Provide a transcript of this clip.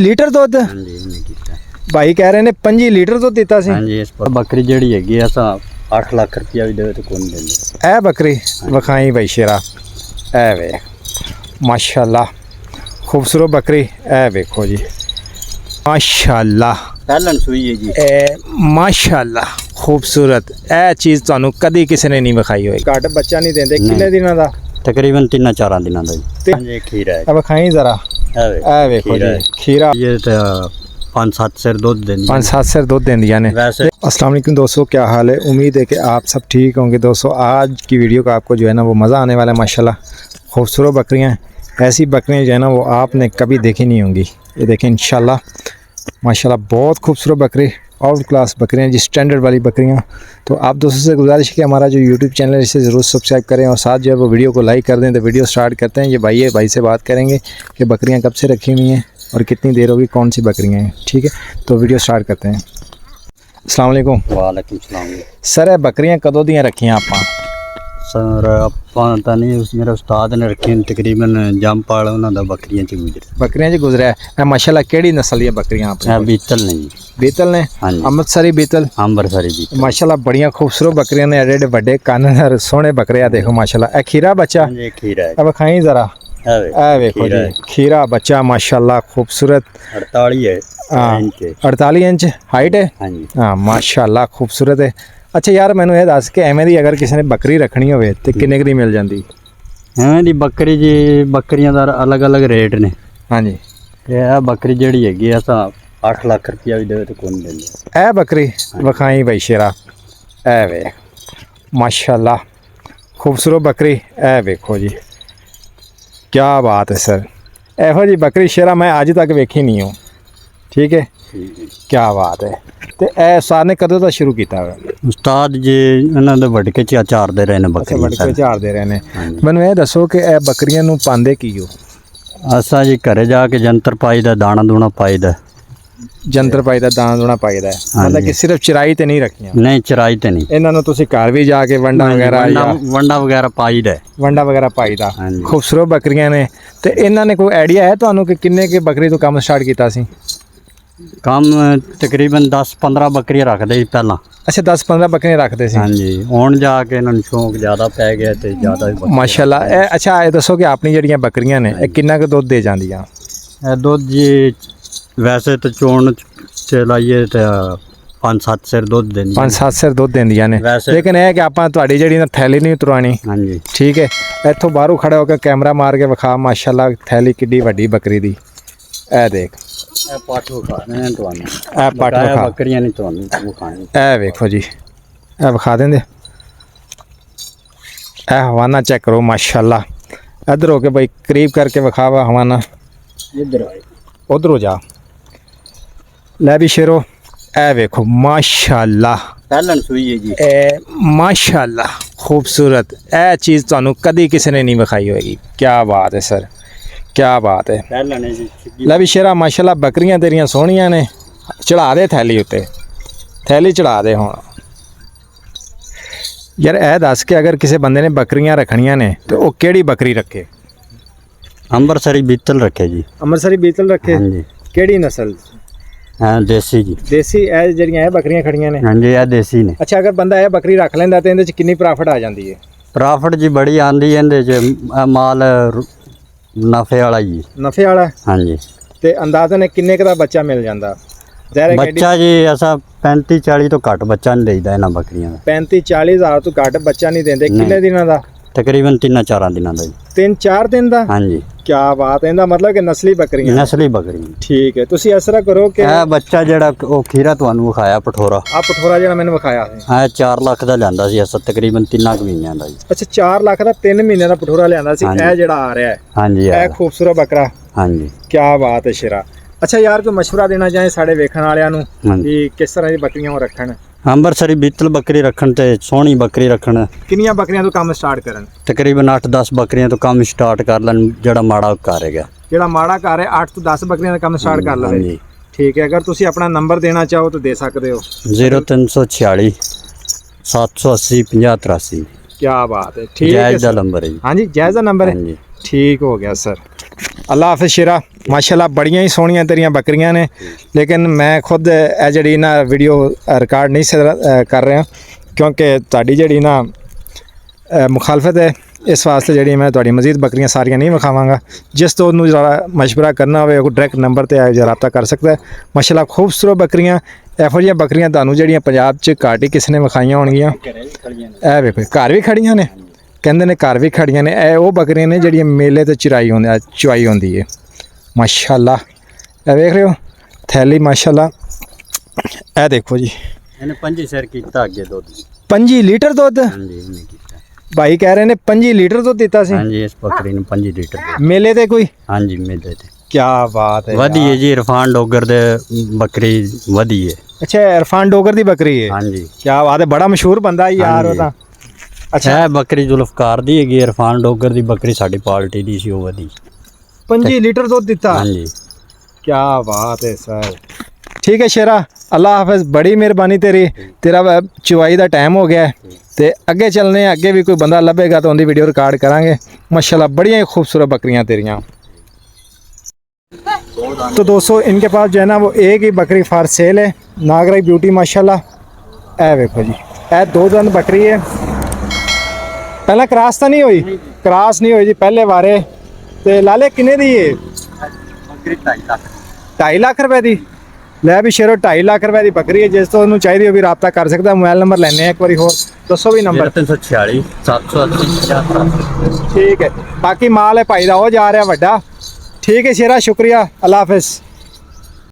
Litre ਦੁੱਧ ਹਾਂਜੀ ਇਹਨੇ ਕੀਤਾ ਭਾਈ ਕਹਿ ਰਹੇ ਨੇ 5 ਲੀਟਰ ਦੁੱਧ ਦਿੱਤਾ ਸੀ। ਹਾਂਜੀ ਇਸ ਪਰ ਬੱਕਰੀ ਜਿਹੜੀ ਹੈਗੀ ਆ ਤਾਂ 8 ਲੱਖ ਰੁਪਇਆ ਵੀ ਦੇਵੇ ਤਾਂ ਕੋਈ ਨਹੀਂ ਦਿੰਦੇ। ਇਹ ਬੱਕਰੀ ਵਿਖਾਈ ਭਾਈ ਸ਼ੇਰਾ, ਇਹ ਵੇ ਮਾਸ਼ਾਅੱਲਾ ਖੂਬਸੂਰਤ ਬੱਕਰੀ, ਇਹ ਵੇਖੋ ਜੀ ਮਾਸ਼ਾਅੱਲਾ, ਪਹਿਲਾਂ ਸੂਈ ਹੈ ਜੀ ਇਹ ਮਾਸ਼ਾਅੱਲਾ ਖੂਬਸੂਰਤ। ਇਹ ਚੀਜ਼ ਤੁਹਾਨੂੰ ਕਦੀ ਕਿਸੇ ਨੇ ਨਹੀਂ ਵਿਖਾਈ ਹੋਈ। ਘੱਟ ਬੱਚਾ ਨਹੀਂ ਦਿੰਦੇ। ਕਿੰਨੇ ਦਿਨਾਂ ਦਾ? ਤਕਰੀਬਨ 3-4 ਦਿਨਾਂ ਦਾ ਜੀ। ਹਾਂਜੀ ਖੀਰਾ ਹੈ। ਇਹ ਵਿਖਾਈ ਜ਼ਰਾ, ਇਹ ਵੇਖੋ ਜੀ ਖੀਰਾ। ਇਹ ਤਾਂ 5-7 सिर दूध देंगी, 5-7 सिर दूध देंदियाँ ने। वैसे अस्सलाम वालेकुम दोस्तों, क्या हाल है? उम्मीद है कि आप सब ठीक होंगे। दोस्तों आज की वीडियो का आपको जो है ना वो मज़ा आने वाला है। माशाल्लाह खूबसूरत बकरियाँ, ऐसी बकरियाँ जो है ना वो आपने कभी देखी नहीं होंगी। ये देखें इंशाल्लाह माशाल्लाह बहुत खूबसूरत बकरी, आउट क्लास बकरियाँ जी, स्टैंडर्ड वाली बकरियाँ। तो आप दोस्तों से गुजारिश है कि हमारा जो यूट्यूब चैनल है इसे ज़रूर सब्सक्राइब करें और साथ जो है वो वीडियो को लाइक कर दें। तो वीडियो स्टार्ट करते हैं। ये भाई है, भाई से बात करेंगे कि बकरियाँ कब से रखी हुई हैं और कितनी देर होगी, कौन सी बकरियाँ हैं। ठीक है, तो वीडियो स्टार्ट करते हैं। अस्सलाम वालेकुम। वालेकुम सलाम सर, बकरियाँ कदों ਦੀਆਂ ਰੱਖੀਆਂ ਆਪਾਂ? सर ਆਪਾਂ ਤਾਂ ਨਹੀਂ, ਉਸ ਮੇਰੇ ਉਸਤਾਦ ਨੇ ਰੱਖੀ ਤਕਰੀਬਨ ਜੰਪਾਲ ਉਹਨਾਂ ਦਾ ਬੱਕਰੀਆਂ ਚ ਗੁਜ਼ਰੇ। ਬੱਕਰੀਆਂ 'ਚ ਗੁਜ਼ਰਿਆ ਇਹ ਮਾਸ਼ਾਅੱਲਾ। ਕਿਹੜੀ ਨਸਲ ਦੀਆਂ ਬੱਕਰੀਆਂ ਆਪਣੇ? ਇਹ ਬੀਤਲ ਨੇ ਜੀ। ਬੀਤਲ ਨੇ? ਹਾਂਜੀ ਅੰਮ੍ਰਿਤਸਰੀ ਬੀਤਲ। ਅੰਬਰਸਰੀ ਬੀਤਲ ਮਾਸ਼ਾਅੱਲਾ ਬੜੀਆਂ ਖੂਬਸੂਰਤ ਬੱਕਰੀਆਂ ਨੇ, ਐਡੇ ਐਡੇ ਵੱਡੇ ਕੰਨ, ਸੋਹਣੇ ਬੱਕਰੇ ਆ। ਦੇਖੋ ਮਾਸ਼ਾਅੱਲਾ ਇਹ ਖੀਰਾ ਬੱਚਾ। ਹਾਂਜੀ ਇਹ ਖੀਰਾ ਹੈ। अब खाई ज़रा, ए देखो जी खीरा बच्चा माशाल्लाह खूबसूरत। 48 है। हाँ 48 इंच हाइट है। हाँ जी हाँ माशाल्लाह खूबसूरत है। अच्छा यार मैनू ये दस के एवें दी अगर किसी ने बकरी रखनी होवे ते किन्ने दी मिल जाती? ਐਵੇਂ ਦੀ ਬੱਕਰੀ ਜੀ, ਬੱਕਰੀਆਂ ਦਾ ਅਲੱਗ-ਅਲੱਗ ਰੇਟ ਨੇ। हाँ जी ਤੇ ਇਹ ਬੱਕਰੀ ਜਿਹੜੀ ਹੈਗੀ ਆ ਤਾਂ 8 ਲੱਖ ਰੁਪਇਆ ਵੀ ਦੇਵੇ ਤਾਂ ਕੋਈ ਨਹੀਂ ਦਿੰਦੇ। ए बकरी विखाई भाई शेरा, ए वे माशाल्लाह खूबसूरत बकरी, ए वेखो जी क्या बात है सर। ਇਹੋ जी बकरी शेरा मैं अज तक वेखी नहीं हूँ। ठीक है, क्या बात है। ਤੇ ਇਹ ਸਾਰ ਨੇ ਕਦੋਂ ਦਾ ਸ਼ੁਰੂ ਕੀਤਾ ਹੋਇਆ? ਉਸਤਾਦ ਜੀ ਇਹਨਾਂ ਦੇ ਵਟਕੇ ਚ ਚਾਰ ਦੇ ਰਹੇ ਨੇ ਅੱਛਾ, ਬੱਕਰੀਆਂ। ਵਟਕੇ ਝਾੜਦੇ ਰਹੇ ਨੇ। ਮੈਨੂੰ ਇਹ ਦੱਸੋ ਕਿ ਇਹ ਬੱਕਰੀਆਂ ਨੂੰ ਪਾਉਂਦੇ ਕੀ ਹੋ? ਅਸਾਂ ਜੀ ਘਰੇ ਜਾ ਕੇ ਜੰਤਰ ਪਾਈਦਾ, ਦਾਣਾ ਦੂਣਾ ਪਾਈਦਾ। ਜੰਤਰ ਪਾਈਦਾ, ਦਾਣਾ ਦੂਣਾ ਪਾਈਦਾ। ਮਤਲਬ ਕਿ ਸਿਰਫ ਚਰਾਈ ਤੇ ਨਹੀਂ ਰੱਖੀਆਂ ਨਹੀਂ ਚਰਾਈ ਤੇ ਨਹੀਂ। ਇਹਨਾਂ ਨੂੰ ਤੁਸੀਂ ਘਰ ਵੀ ਜਾ ਕੇ ਵੰਡਾ ਵਗੈਰਾ ਵੰਡਾ ਵਗੈਰਾ ਪਾਈਦਾ। ਵੰਡਾ ਵਗੈਰਾ ਪਾਈਦਾ। ਹਾਂਜੀ। ਖੂਬਸੂਰਤ ਬੱਕਰੀਆਂ ਨੇ। ਤੇ ਇਹਨਾਂ ਨੇ ਕੋਈ ਆਈਡੀਆ ਹੈ ਤੁਹਾਨੂੰ ਕਿ ਕਿੰਨੇ ਕੇ ਬੱਕਰੀ ਤੋਂ ਕੰਮ ਸਟਾਰਟ ਕੀਤਾ ਸੀ? ਕੰਮ ਤਕਰੀਬਨ 10-15 ਬੱਕਰੀਆਂ ਰੱਖਦੇ ਸੀ ਪਹਿਲਾਂ। ਅੱਛਾ 10-15 ਬੱਕਰੀਆਂ ਰੱਖਦੇ ਸੀ। ਹਾਂਜੀ ਹੁਣ ਜਾ ਕੇ ਇਹਨਾਂ ਨੂੰ ਸ਼ੌਂਕ ਜ਼ਿਆਦਾ ਪੈ ਗਿਆ ਤੇ ਜ਼ਿਆਦਾ ਹੀ ਬੱਕਰੀਆਂ। ਮਾਸ਼ਾਅੱਲਾ। ਇਹ ਅੱਛਾ ਇਹ ਦੱਸੋ ਕਿ ਆਪਣੀ ਜਿਹੜੀਆਂ ਬੱਕਰੀਆਂ ਨੇ ਇਹ ਕਿੰਨਾ ਕੁ ਦੁੱਧ ਦੇ ਜਾਂਦੀਆਂ? ਇਹ ਦੁੱਧ ਜੀ ਵੈਸੇ ਤਾਂ ਚੋਣ ਚ ਲਾਈਏ ਤਾਂ 5-7 ਸਿਰ ਦੁੱਧ ਦਿੰਦੀ। 5-7 ਸਿਰ ਦੁੱਧ ਦਿੰਦੀਆਂ ਨੇ। ਵੈਸੇ ਲੇਕਿਨ ਇਹ ਕਿ ਆਪਾਂ ਤੁਹਾਡੀ ਜਿਹੜੀ ਨਾ ਥੈਲੀ ਨਹੀਂ ਉਤਰਵਾਣੀ। ਹਾਂਜੀ ਠੀਕ ਹੈ, ਇੱਥੋਂ ਬਾਹਰੋਂ ਖੜਾ ਹੋ ਕੇ ਕੈਮਰਾ ਮਾਰ ਕੇ ਵਿਖਾ ਮਾਸ਼ਾਅੱਲਾ ਥੈਲੀ ਕਿੱਡੀ ਵੱਡੀ ਬੱਕਰੀ ਦੀ। ਇਹ ਦੇਖ, ਇਹ ਪਾਠੋ ਖਾਣੇ ਤੁਹਾਨੂੰ, ਇਹ ਪੱਟ ਵਿਖਾ। ਬੱਕਰੀਆਂ ਨਹੀਂ ਤੁਹਾਨੂੰ ਉਹ ਖਾਣੀ। ਇਹ ਵੇਖੋ ਜੀ, ਇਹ ਵਿਖਾ ਦਿੰਦੇ। ਇਹ ਹਵਾਨਾ ਚੈੱਕ ਕਰੋ ਮਾਸ਼ਾਅੱਲਾ। ਇੱਧਰ ਹੋ ਕੇ ਭਾਈ ਕਰੀਬ ਕਰਕੇ ਵਿਖਾਵਾ ਹਵਾਨਾ। ਇੱਧਰ ਆਏ, ਉਧਰੋਂ ਜਾ ਲੈ ਵੀ ਸ਼ੇਰੋ। ਇਹ ਵੇਖੋ ਮਾਸ਼ਾਅੱਲਾ, ਪਹਿਲਾਂ ਸੂਈ ਹੈ ਜੀ। ਇਹ ਮਾਸ਼ਾਅੱਲਾ ਖੂਬਸੂਰਤ। ਇਹ ਚੀਜ਼ ਤੁਹਾਨੂੰ ਕਦੀ ਕਿਸੇ ਨੇ ਨਹੀਂ ਵਿਖਾਈ ਹੋਏਗੀ। ਕੀ ਬਾਤ ਹੈ ਸਰ, ਕੀ ਬਾਤ ਹੈ। ਪਹਿਲਾਂ ਨੇ ਜੀ ਲੈ ਵੀ ਸ਼ੇਰਾ ਮਾਸ਼ਾਅੱਲਾ ਬੱਕਰੀਆਂ ਤੇਰੀਆਂ ਸੋਹਣੀਆਂ ਨੇ। ਚੜਾ ਦੇ ਥੈਲੀ ਉੱਤੇ, ਥੈਲੀ ਚੜਾ ਦੇ ਹੁਣ। ਯਾਰ ਇਹ ਦੱਸ ਕੇ ਅਗਰ ਕਿਸੇ ਬੰਦੇ ਨੇ ਬੱਕਰੀਆਂ ਰੱਖਣੀਆਂ ਨੇ ਤੇ ਉਹ ਕਿਹੜੀ ਬੱਕਰੀ ਰੱਖੇ? ਅੰਬਰਸਰੀ ਬੀਤਲ ਰੱਖੇ ਜੀ। ਅੰਮ੍ਰਿਤਸਰੀ ਬੀਤਲ ਰੱਖੇ। ਹਾਂਜੀ ਕਿਹੜੀ ਨਸਲ? ਹਾਂ ਦੇਸੀ ਜੀ। ਦੇਸੀ। ਇਹ ਜਿਹੜੀਆਂ ਇਹ ਬੱਕਰੀਆਂ ਖੜੀਆਂ ਨੇ? ਹਾਂਜੀ ਇਹ ਦੇਸੀ ਨੇ। ਅੱਛਾ ਅਗਰ ਬੰਦਾ ਇਹ ਬੱਕਰੀ ਰੱਖ ਲੈਂਦਾ ਤੇ ਇਹਦੇ ਚ ਕਿੰਨੀ ਪ੍ਰੋਫਿਟ ਆ ਜਾਂਦੀ ਹੈ? ਪ੍ਰਾਫਿਟ ਜੀ ਬੜੀ ਆਂਦੀ ਇਹਦੇ ਚ। ਇਹ ਮਾਲ ਨਫੇ ਵਾਲਾ ਜੀ। ਨਫੇ ਵਾਲਾ? ਹਾਂਜੀ। ਤੇ ਅੰਦਾਜ਼ਨ ਕਿੰਨੇ ਕੁ ਦਾ ਬੱਚਾ ਮਿਲ ਜਾਂਦਾ? ਜ਼ਾਹਿਰ ਹੈ ਬੱਚਾ ਜੀ ਅਸਾਂ 35-40 ਤੋਂ ਘੱਟ ਬੱਚਾ ਨਹੀਂ ਦੇਈਦਾ ਇਹਨਾਂ ਬੱਕਰੀਆਂ ਦਾ। 35-40 ਹਜ਼ਾਰ ਤੋਂ ਘੱਟ ਬੱਚਾ ਨਹੀਂ ਦਿੰਦੇ। ਕਿੰਨੇ ਦਿਨਾਂ ਦਾ? ਤਕਰੀਬਨ 3-4 ਦਿਨਾਂ ਦਾ ਜੀ। 3-4 ਦਿਨ ਦਾ? ਹਾਂਜੀ। ਕੀ ਬਾਤ ਹੈ। ਇਹਦਾ ਮਤਲਬ ਕਿ ਨਸਲੀ ਬੱਕਰੀਆਂ? ਨਸਲੀ ਬੱਕਰੀ। ਠੀਕ ਹੈ। ਤੁਸੀਂ ਇਸ ਤਰ੍ਹਾਂ ਕਰੋ ਕਿ ਇਹ ਬੱਚਾ ਜਿਹੜਾ ਉਹ ਖੀਰਾ ਤੁਹਾਨੂੰ ਵਿਖਾਇਆ ਪਠੋਰਾ, ਆ ਪਠੋਰਾ ਜਿਹੜਾ ਮੈਨੂੰ ਵਿਖਾਇਆ ਸੀ, ਇਹ 4 ਲੱਖ ਦਾ ਲਿਆਂਦਾ ਸੀ ਅਸਾਂ ਤਕਰੀਬਨ 3 ਮਹੀਨਿਆਂ ਦਾ ਜੀ। ਅੱਛਾ 4 ਲੱਖ ਦਾ 3 ਮਹੀਨਿਆਂ ਦਾ ਪਠੋਰਾ ਲਿਆਂਦਾ ਸੀ। ਇਹ ਜਿਹੜਾ ਆ ਰਿਹਾ ਹੈ ਹਾਂਜੀ ਇਹ ਖੂਬਸੂਰਤ ਬੱਕਰਾ। ਹਾਂਜੀ ਕੀ ਬਾਤ ਹੈ ਸ਼ੇਰਾ। ਅੱਛਾ ਯਾਰ ਕੋਈ ਮਸ਼ਵਰਾ ਦੇਣਾ ਚਾਹੇ ਸਾਡੇ ਵੇਖਣ ਵਾਲਿਆਂ ਨੂੰ ਕਿ ਕਿਸ ਤਰ੍ਹਾਂ ਦੀ ਬੱਕਰੀਆਂ ਉਹ ਰੱਖਣ? ਅੰਬਰਸਰੀ ਬੀਤਲ ਬੱਕਰੀ ਰੱਖਣ ਤੇ ਸੋਹਣੀ ਬੱਕਰੀ ਰੱਖਣ। ਕਿੰਨੀਆਂ ਬੱਕਰੀਆਂ ਤੋਂ ਕੰਮ ਸਟਾਰਟ ਕਰਨ? ਤਕਰੀਬਨ 8-10 ਬੱਕਰੀਆਂ ਤੋਂ ਕੰਮ ਸਟਾਰਟ ਕਰ ਲੈਣ। ਜਿਹੜਾ ਮਾੜਾ ਘਰ ਹੈਗਾ, ਜਿਹੜਾ ਮਾੜਾ ਘਰ ਹੈ 8 ਤੋਂ 10 ਬੱਕਰੀਆਂ ਦਾ ਕੰਮ ਸਟਾਰਟ ਕਰ ਲਵੇ। ਹਾਂਜੀ ਠੀਕ ਹੈ। ਅਗਰ ਤੁਸੀਂ ਆਪਣਾ ਨੰਬਰ ਦੇਣਾ ਚਾਹੋ ਤਾਂ ਦੇ ਸਕਦੇ ਹੋ। 0346 780 5083। ਕੀ ਬਾਤ ਹੈ। ਠੀਕ ਹੈ ਜਾਇਜ਼ ਦਾ ਨੰਬਰ ਹੈ ਜੀ। ਹਾਂਜੀ ਜਾਇਜ਼ ਦਾ ਨੰਬਰ ਹੈ। ਹਾਂਜੀ ਠੀਕ ਹੋ ਗਿਆ ਸਰ। ਅੱਲਾ ਹਾਫਿਜ਼ ਸ਼ੇਰਾ ਮਾਸ਼ਾਅੱਲਾ ਬੜੀਆਂ ਹੀ ਸੋਹਣੀਆਂ ਤੇਰੀਆਂ ਬੱਕਰੀਆਂ ਨੇ ਲੇਕਿਨ ਮੈਂ ਖੁਦ ਇਹ ਜਿਹੜੀ ਨਾ ਵੀਡੀਓ ਰਿਕਾਰਡ ਨਹੀਂ ਕਰ ਰਿਹਾ ਕਿਉਂਕਿ ਤੁਹਾਡੀ ਜਿਹੜੀ ਨਾ ਮੁਖਾਲਫਤ ਹੈ ਇਸ ਵਾਸਤੇ ਜਿਹੜੀ ਮੈਂ ਤੁਹਾਡੀ ਮਜ਼ੀਦ ਬੱਕਰੀਆਂ ਸਾਰੀਆਂ ਨਹੀਂ ਵਿਖਾਵਾਂਗਾ ਜਿਸ ਤੋਂ ਉਹਨੂੰ ਜ਼ਰਾ ਮਸ਼ਵਰਾ ਕਰਨਾ ਹੋਵੇ ਉਹ ਡਾਇਰੈਕਟ ਨੰਬਰ ਤੇ ਆ ਰਾਬਤਾ ਕਰ ਸਕਦਾ ਹੈ ਮਾਸ਼ਾਅੱਲਾ ਖੂਬਸੂਰਤ ਬੱਕਰੀਆਂ ਇਹੋ ਜਿਹੀਆਂ ਬੱਕਰੀਆਂ ਤੁਹਾਨੂੰ ਜਿਹੜੀਆਂ ਪੰਜਾਬ 'ਚ ਘੱਟ ਹੀ ਕਿਸੇ ਨੇ ਵਿਖਾਈਆਂ ਹੋਣਗੀਆਂ ਇਹ ਵੇਖੋ ਘਰ ਵੀ ਖੜੀਆਂ ਨੇ ਕਹਿੰਦੇ ਨੇ ਘਰ ਵੀ ਖੜੀਆਂ ਨੇ ਇਹ ਉਹ ਬੱਕਰੀਆਂ ਨੇ ਜਿਹੜੀਆਂ ਮੇਲੇ ਤੇ ਚੁਆਈ ਹੁੰਦੀ ਹੈ ਮਾਸ਼ਾਅੱਲਾ ਇਹ ਵੇਖ ਰਹੇ ਹੋ ਥੈਲੀ ਮਾਸ਼ਾਅੱਲਾ ਇਹ ਦੇਖੋ ਜੀ ਇਹਨੇ 5 ਸਿਰ ਕੀਤਾ ਅੱਗੇ ਦੁੱਧ 5 ਲੀਟਰ ਦੁੱਧ ਹਾਂਜੀ ਇਹਨੇ ਕੀਤਾ ਭਾਈ ਕਹਿ ਰਹੇ ਨੇ 5 ਲੀਟਰ ਦੁੱਧ ਦਿੱਤਾ ਸੀ ਹਾਂਜੀ ਇਸ ਬੱਕਰੀ ਨੂੰ 5 ਲੀਟਰ ਦੁੱਧ। ਮੇਲੇ ਤੇ ਕੋਈ ਹਾਂਜੀ ਮੇਲੇ ਤੇ ਕੀ ਬਾਤ ਹੈ ਵਧੀ ਹੈ ਜੀ ਇਰਫਾਨ ਡੋਗਰ ਦੇ ਬੱਕਰੀ ਵਧੀ ਹੈ ਅੱਛਾ ਇਰਫਾਨ ਡੋਗਰ ਦੀ ਬੱਕਰੀ ਹੈ ਹਾਂਜੀ ਕੀ ਬਾਤ ਹੈ ਬੜਾ ਮਸ਼ਹੂਰ ਬੰਦਾ ਯਾਰ ਉਹ ਤਾਂ ਅੱਛਾ ਇਹ ਬੱਕਰੀ ਜ਼ੁਲਫਕਾਰ ਦੀ ਹੈਗੀ ਇਰਫਾਨ ਡੋਗਰ ਦੀ ਬੱਕਰੀ ਸਾਡੀ ਪਾਰਟੀ ਦੀ ਸੀ ਉਹ ਵਧੀ 5 ਲੀਟਰ ਦੁੱਧ ਦਿੱਤਾ ਹਾਂਜੀ ਕੀ ਬਾਤ ਹੈ ਸਰ ਠੀਕ ਹੈ ਸ਼ੇਰਾ ਅੱਲਾ ਹਾਫਿਜ਼ ਬੜੀ ਮਿਹਰਬਾਨੀ ਤੇਰਾ ਚੁਆਈ ਦਾ ਟਾਈਮ ਹੋ ਗਿਆ ਤੇ ਅੱਗੇ ਚੱਲਨੇ ਆ ਅੱਗੇ ਵੀ ਕੋਈ ਬੰਦਾ ਲੱਭੇਗਾ ਤਾਂ ਉਹਦੀ ਵੀਡੀਓ ਰਿਕਾर्ड ਕਰਾਂਗੇ माशाल्लाह बढ़िया ही खूबसूरत बकरियां तेरियां। तो दोस्तों इनके पास जो है ना वो एक ही बकरी फार सेल है नागराई ब्यूटी माशाल्लाह। ए देखो जी ए दो दंद बकरी है पहला क्रॉस तो नहीं हुई क्रॉस नहीं हुई जी पहले वारे ते लाले किन्ने दी है 2.5 लाख रुपए दी लै भी शेरो 2.5 लाख रुपए की बकरी है जिस तो ਉਹਨੂੰ ਚਾਹੀਦੀ ਹੋ ਵੀ ਰਾਬਤਾ ਕਰ ਸਕਦਾ। मोबाइल नंबर ਲੈਣੇ ਇੱਕ ਵਾਰੀ ਹੋਰ ਦੱਸੋ ਵੀ ਨੰਬਰ 346 780 ठीक है बाकी माल है भाई ਦਾ ਉਹ ਜਾ ਰਿਹਾ ਵੱਡਾ ठीक है शेरा शुक्रिया अल्लाह हाफिज।